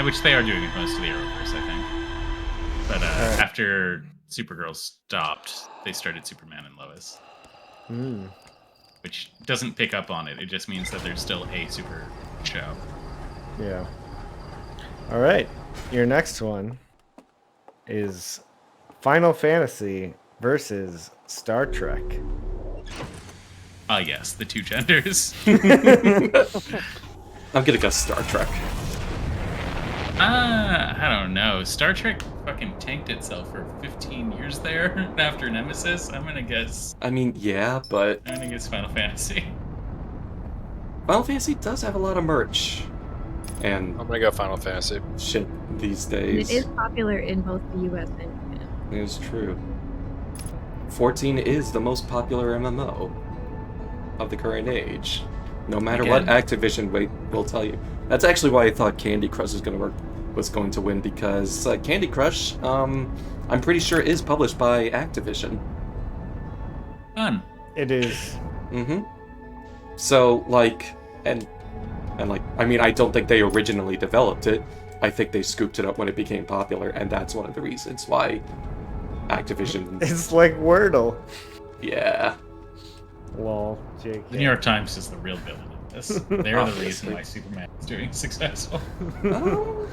Which they are doing in most of the Arrowverse, I think. But after Supergirl stopped, they started Superman and Lois. Which doesn't pick up on it. It just means that there's still a super show. Yeah. All right. Your next one is Final Fantasy versus Star Trek. Yes, the two genders. I'm gonna go Star Trek. I don't know. Star Trek fucking tanked itself for 15 years there after Nemesis. I'm gonna guess. I mean, yeah, but I'm gonna guess Final Fantasy. Final Fantasy does have a lot of merch. And I'm gonna go Final Fantasy. shit these And days. it is popular in both the US and Japan. It is true. 14 is the most popular MMO of the current age. No matter what Activision will tell you. That's actually why I thought Candy Crush was going to win, because Candy Crush, I'm pretty sure is published by Activision. Fun. It is. Mm-hmm. So, I mean, I don't think they originally developed it. I think they scooped it up when it became popular, and that's one of the reasons why Activision... It's like Wordle. Yeah. Lol, Jake. The New York Times is the real villain of this. They're the reason why Superman is doing successful. You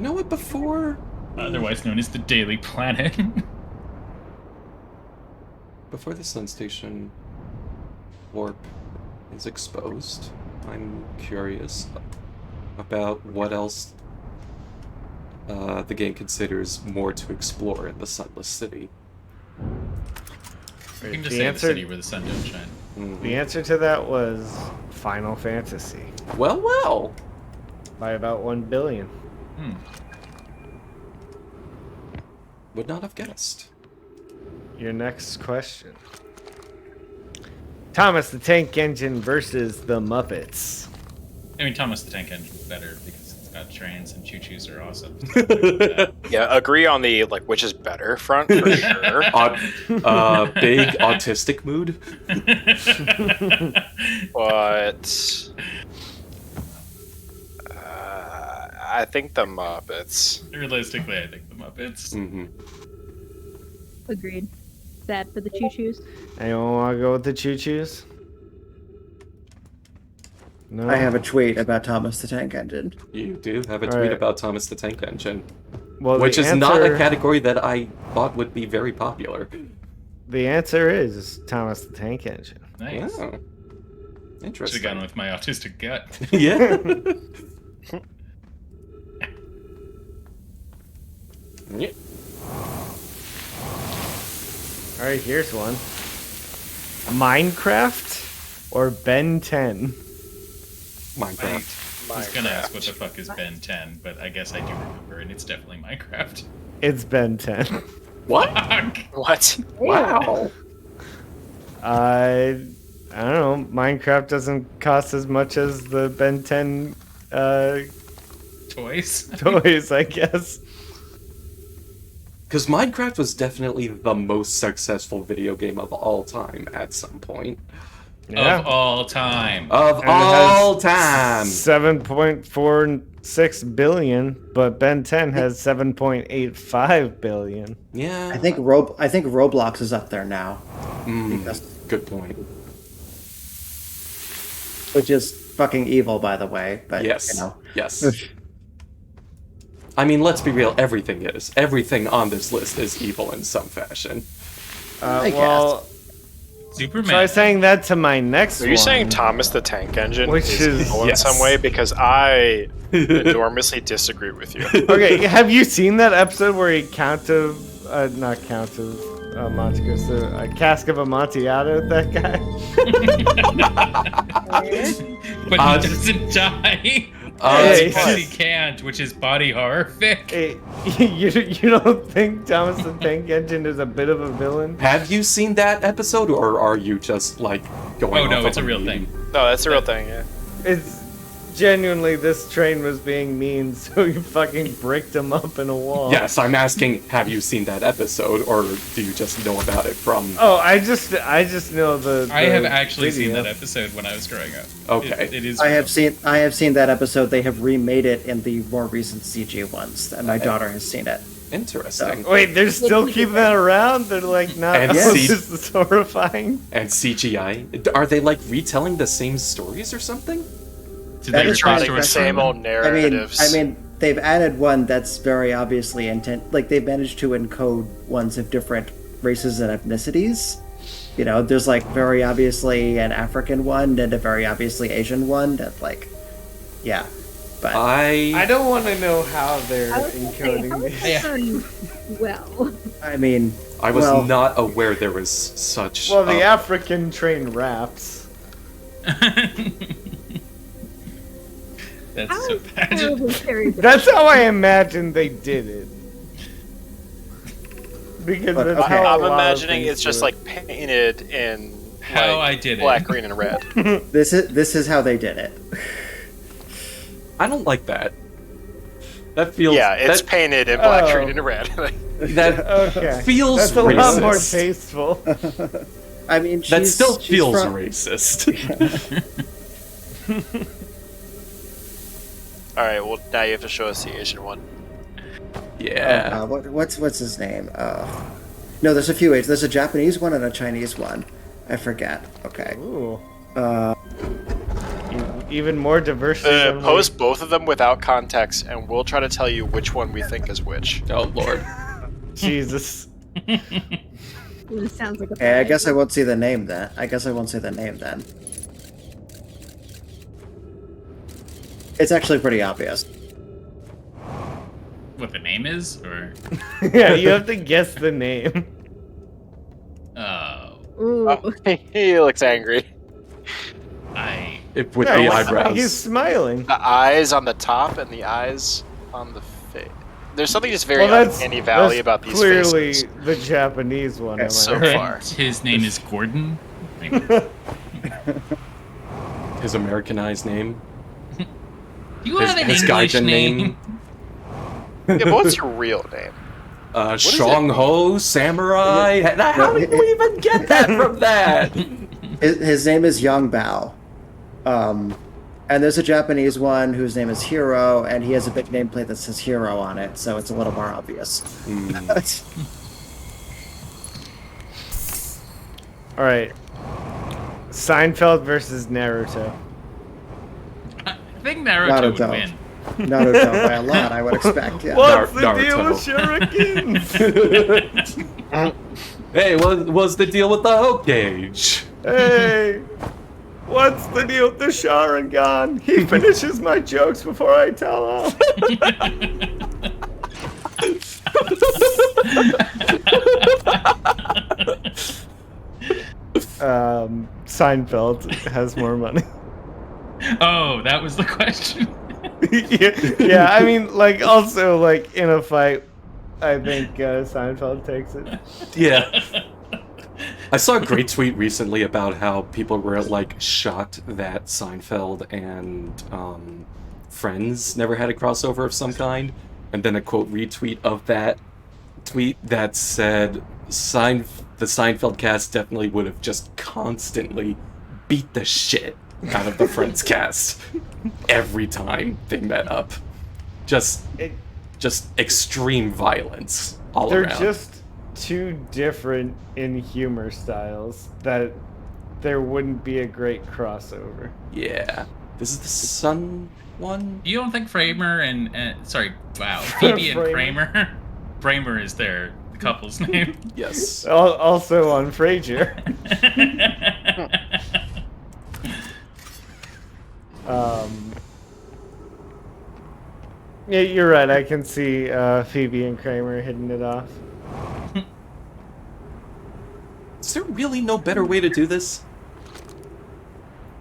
know what, before... Otherwise known as the Daily Planet. Before the Sun Station warp is exposed, I'm curious about what else the game considers more to explore in the Sunless City. You can just say the city where the sun don't shine. Mm-hmm. The answer to that was Final Fantasy. Well. By about 1 billion. Would not have guessed. Your next question. Thomas the Tank Engine versus the Muppets. I mean, Thomas the Tank Engine's better because it's got trains and choo-choos are awesome. Yeah, agree on the which is better front for sure. Big autistic mood. But I think the Muppets. Realistically, I think the Muppets. Mm-hmm. Agreed. Sad for the choo-choos. Anyone want to go with the choo-choos? No. I have a tweet about Thomas the Tank Engine. You do have a tweet about Thomas the Tank Engine. Well, which is not a category that I thought would be very popular. The answer is Thomas the Tank Engine. Nice. Oh. Interesting. Should have gone with my autistic gut. Yeah. Yeah. All right, here's one. Minecraft or Ben 10? Minecraft. I was gonna ask what the fuck is Ben 10, but I guess I do remember, and it's definitely Minecraft. It's Ben 10. What? What? Wow. I don't know. Minecraft doesn't cost as much as the Ben 10 toys, I guess. Because Minecraft was definitely the most successful video game of all time at some point. Yeah. Of all time. Of all time. 7.46 billion, but Ben 10 has 7.85 billion. Yeah. I think Roblox is up there now. Good point. Which is fucking evil, by the way. But Yes. you know. Yes. I mean, let's be real. Everything is. Everything on this list is evil in some fashion. Well, Superman. try saying that to my next one. Are you saying Thomas the Tank Engine Which is evil in some way? Because I enormously disagree with you. Okay, have you seen that episode where he Monte Cristo, a cask of Amontillado, that guy? But he doesn't die. He can't, which is body horrific. Hey, you don't think Thomas the Tank Engine is a bit of a villain? Have you seen that episode, or are you just like going? Oh no, off it's of a real thing. No, that's a real thing. Yeah. genuinely this train was being mean, so you fucking bricked him up in a wall. Yes, I'm asking, have you seen that episode, or do you just know about it from... Oh, I just know the I have actually seen video. that episode when I was growing up. Okay. It is. I have seen that episode. They have remade it in the more recent CG ones, and my daughter has seen it. Interesting. Wait, they're still keeping that around? They're like not. And Oh, see- this is horrifying. And CGI? Are they like retelling the same stories or something? Did That they is record right. stories The same from- old narratives. I mean, they've added one that's very obviously like they've managed to encode ones of different races and ethnicities. You know, there's like very obviously an African one and a very obviously Asian one. That like, yeah, but I don't want to know how they're I was gonna say, encoding how is these. that done well? I mean, I was well, not aware there was such... Well, the African train raps. That's How so is bad. terribly Terry That's how I imagined they did it. Because But, that's okay. how a I'm lot of imagining things it's just do it. like painted in How like, I did it. black, green, and red. this is how they did it. I don't like that. That feels... Yeah, it's that, painted in black, Oh. green, and red. that Okay. feels That's a lot more racist. tasteful. I mean, That still she's feels from- racist. All right, well now you have to show us the Asian one. Yeah. What's his name? No, there's a few Asian. There's a Japanese one and a Chinese one. I forget. Okay. Ooh. Even more diversity. than we- Post both of them without context, and we'll try to tell you which one we think is which. Oh, Lord. Jesus. It sounds like a Okay, I bad guess I idea. won't see the name then. I guess I won't say the name then. It's actually pretty obvious. What the name is, or Yeah, you have to guess the name. oh, Ooh. Oh, he looks angry. With Yeah, the he's- eyebrows. He's smiling. The eyes on the top and the eyes on the face. There's something just very Well, that's uncanny valley that's about these clearly faces. the Japanese one. Am I So right? far. his name is Gordon. His Americanized name. You have an his English Gaijin name. Yeah, but what's your real name? Shang it? Ho Samurai. How did you even get that from that? His name is Yang Bao. And there's a Japanese one whose name is Hiro, and he has a big nameplate that says Hiro on it, so it's a little more obvious. All right. Seinfeld versus Naruto. I think Naruto would Naruto. win. Naruto by a lot, I would expect. Yeah. What's the Naruto. deal with shurikens? Hey, what's the deal with the Hope Gauge? Hey, what's the deal with the Sharingan? He finishes my jokes before I tell him. Seinfeld has more money. Oh, that was the question. yeah, I mean, like, also, like, in a fight, I think Seinfeld takes it. Yeah. I saw a great tweet recently about how people were, like, shocked that Seinfeld and Friends never had a crossover of some kind. And then a quote retweet of that tweet that said, the Seinfeld cast definitely would have just constantly beat the shit out of the Friends cast every time they met up. Just extreme violence all They're around. just too different in humor styles that there wouldn't be a great crossover. Yeah. This is the Sun one? You don't think Kramer and Phoebe and Kramer. Kramer? Kramer is their couple's name. Yes. Also on Frasier. Yeah, you're right. I can see Phoebe and Kramer hitting it off. Is there really no better way to do this?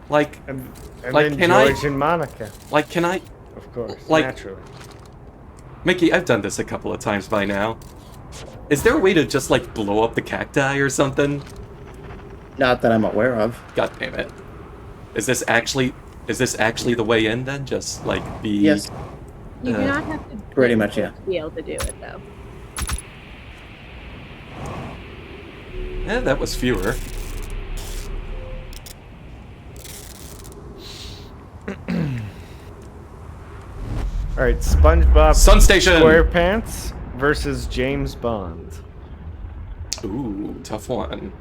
Like, And Like, then can I- George and Monica, can I... of course, Like- naturally. Mickey, I've done this a couple of times by now. Is there a way to just, like, blow up the cacti or something? Not that I'm aware of. God damn it. Is Is this actually the way in then? Just like be. Yes. You do not have to Pretty much, yeah. be able to do it though. That was fewer. All right, SpongeBob Sun Station! SquarePants versus James Bond. Ooh, tough one.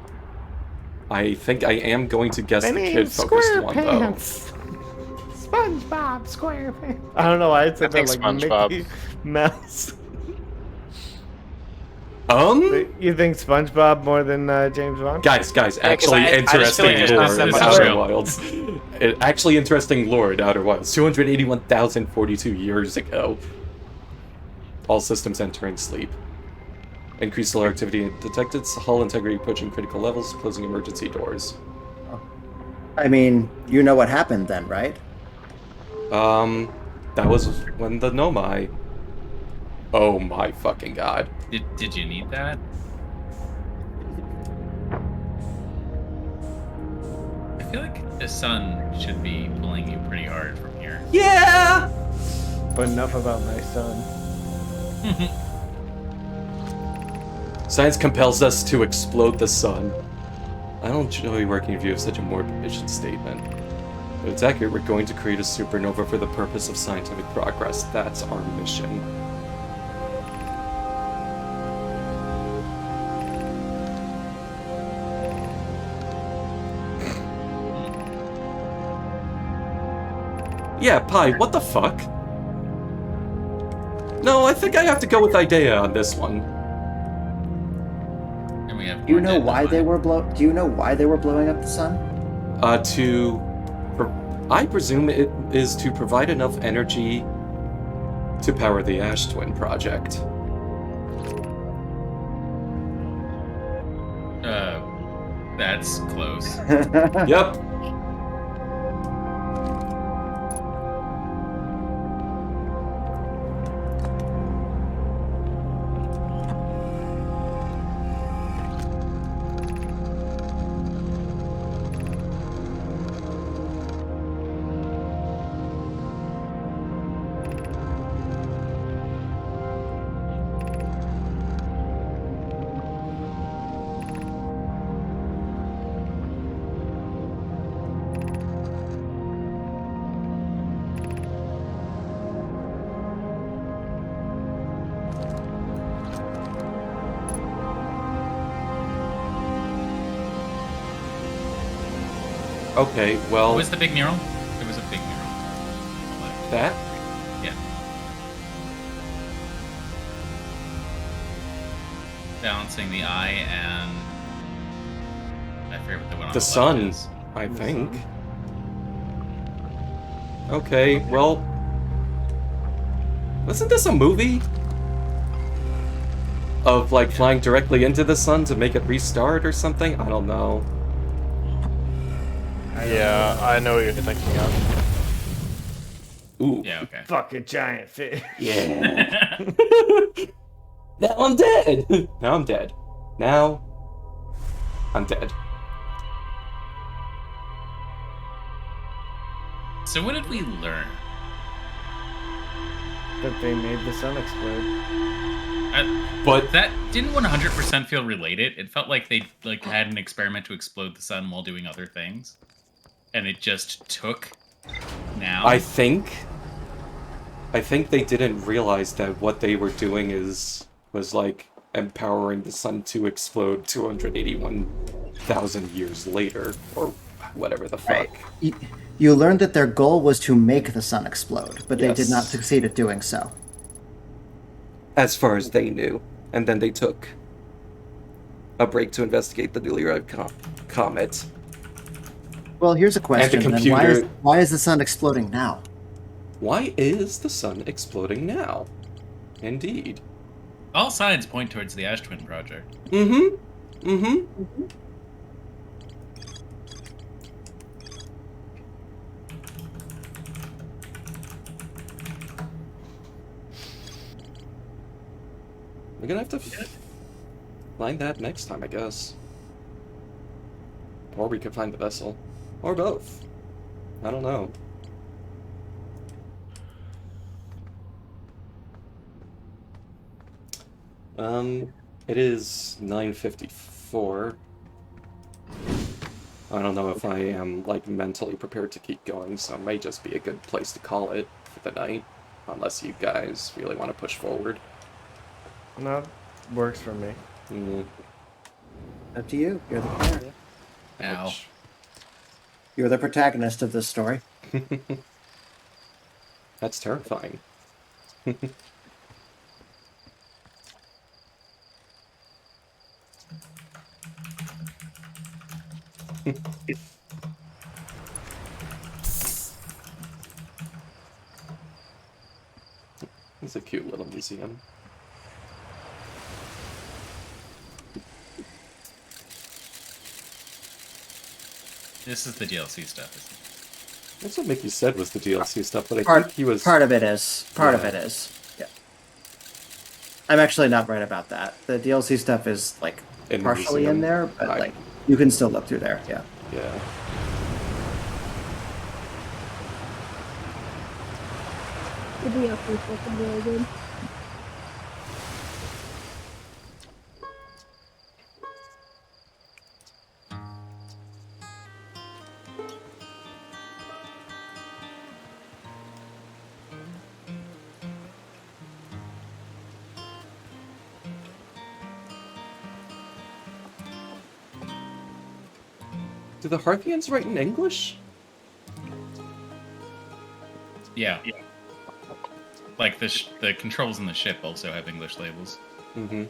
I think I am going to guess My the name's kid-focused one, though. SquarePants. SpongeBob SquarePants. I don't know why I said I that think like SpongeBob. Mickey Mouse. You think SpongeBob more than James Bond? Guys, 'cause actually I just feel interesting like there's lore not that in much Outer real. Wilds. Actually interesting lore in Outer Wilds. 281,042 years ago. All systems entering sleep. Increased solar activity detected. Hull integrity approaching critical levels. Closing emergency doors. I mean, you know what happened then, right? That was when the Nomai. Oh my fucking god. Did you need that? I feel like the sun should be pulling you pretty hard from here. Yeah! But enough about my son. Science compels us to explode the sun. I don't enjoy working with you of such a morbid mission statement. But it's accurate, we're going to create a supernova for the purpose of scientific progress. That's our mission. Yeah, Pi, what the fuck? No, I think I have to go with Idea on this one. And we have Do you more know dead why Nomai. they were Do you know why they were blowing up the sun? I presume it is to provide enough energy to power the Ash Twin project. That's close. Yep. Okay, well, What was the big mural? It was a big mural. Like, that? yeah. Balancing the eye and I forget what the one on The left sun, is. I think. Okay, well, wasn't this a movie? Of, like, flying directly into the sun to make it restart or something? I don't know. Yeah, I know what you're thinking of. Ooh. Yeah, okay. Fuck a giant fish. Yeah. Now I'm dead! Now I'm dead. Now I'm dead. So what did we learn? That they made the sun explode. But That didn't 100% feel related. It felt like they had an experiment to explode the sun while doing other things, and it just took now. I think they didn't realize that what they were doing was like empowering the sun to explode 281,000 years later, or whatever the fuck. You learned that their goal was to make the sun explode, but they did not Yes. succeed at doing so. As far as they knew. And then they took a break to investigate the newly arrived comet. Well, here's a question. Then. computer- Why is the sun exploding now? Why is the sun exploding now? Indeed. All signs point towards the Ash Twin project. Mm-hmm. Mm-hmm. We're gonna have to find that next time, I guess. Or we could find the vessel. Or both. I don't know. It is 9:54. I don't know if I am, like, mentally prepared to keep going, so it may just be a good place to call it for the night. Unless you guys really want to push forward. No, works for me. Mm, Up to you. You're the player. Ow. ouch. You're the protagonist of this story. That's terrifying. It's a cute little museum. This is the DLC stuff, isn't it? That's what Mickey said was the DLC stuff, but I Part think he was... part of it is. Part of Yeah. it is. Yeah. I'm actually not right about that. The DLC stuff is like In the partially museum. in there, but Right. like you can still look through there. Yeah. Yeah. The DLC is fucking really good. Do the Harthians write in English? Yeah. Like the controls in the ship also have English labels. Mm-hmm.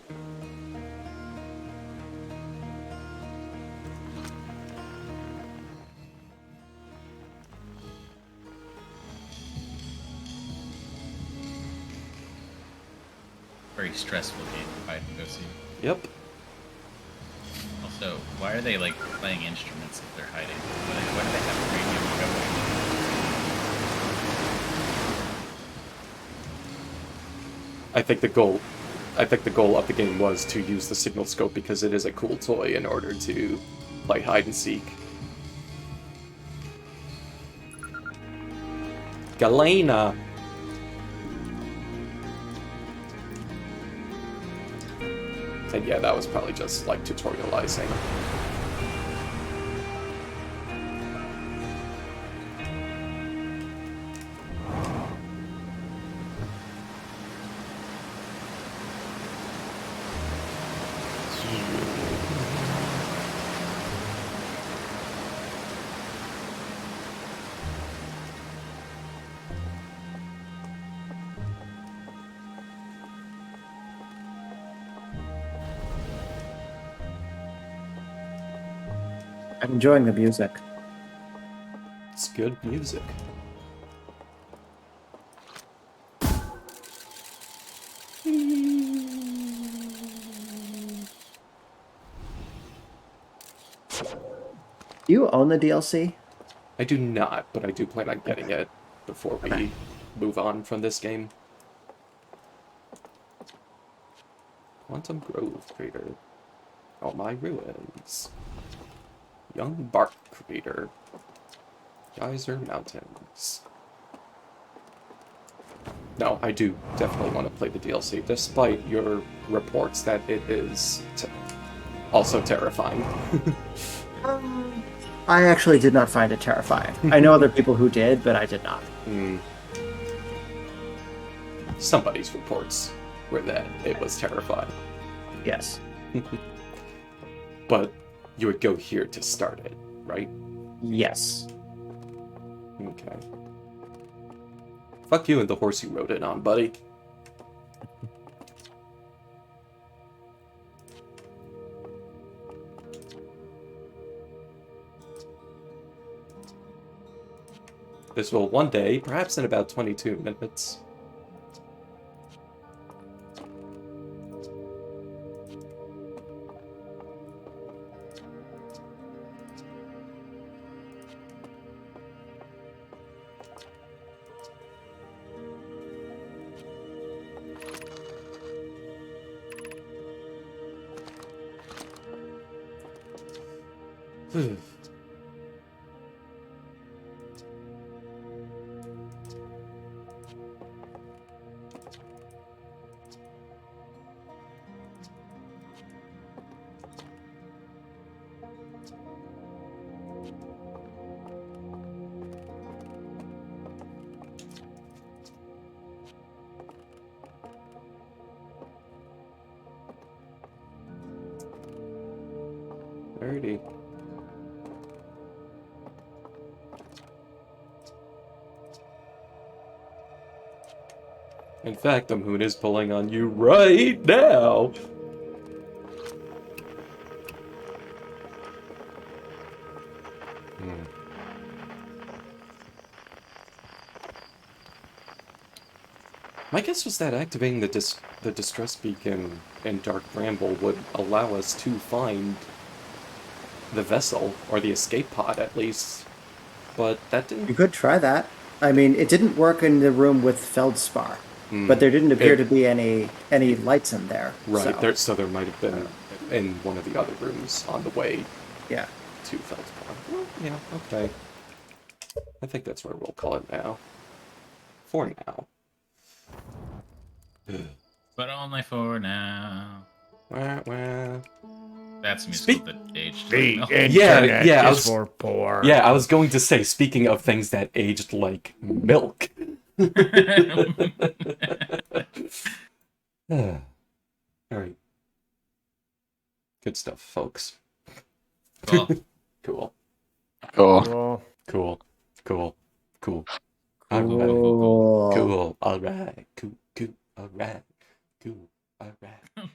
Very stressful game to hide and go see. Yep. Also, why are they like playing instruments if they're hiding? Why do they have a radio going? I think the goal of the game was to use the signal scope because it is a cool toy in order to play hide and seek. Galena! And yeah, that was probably just like tutorializing. I'm enjoying the music. It's good music. Do you own the DLC? I do not, but I do plan on getting it before we Okay. move on from this game. Quantum Grove Crater. All my ruins. Young Bark Crater. Geyser Mountains. No, I do definitely want to play the DLC, despite your reports that it is also terrifying. I actually did not find it terrifying. I know other people who did, but I did not. Somebody's reports were that it was terrifying. Yes. But you would go here to start it, right? Yes. Okay. Fuck you and the horse you rode it on, buddy. This will one day, perhaps in about 22 minutes. Alrighty. In fact, the moon is pulling on you right now. My guess was that activating the distress beacon in Dark Bramble would allow us to find the vessel, or the escape pod at least. But that You didn't... could try that. I mean, it didn't work in the room with Feldspar, but there didn't appear to be any lights in there. Right, so there might have been in one of the other rooms on the way Yeah. to Feldspar. Well, yeah, okay. I think that's where we'll call it now. For now. But only for now. Wah, wah. That's musical that aged. The like milk. internet Yeah, I is was- for poor. Yeah, I was going to say, speaking of things that aged like milk. Alright. Good stuff, folks. Well, Cool. Cool. Well, Cool. Cool. Cool. Cool. Cool. Alright. Cool. Cool. Alright. Cool. Alright. Cool.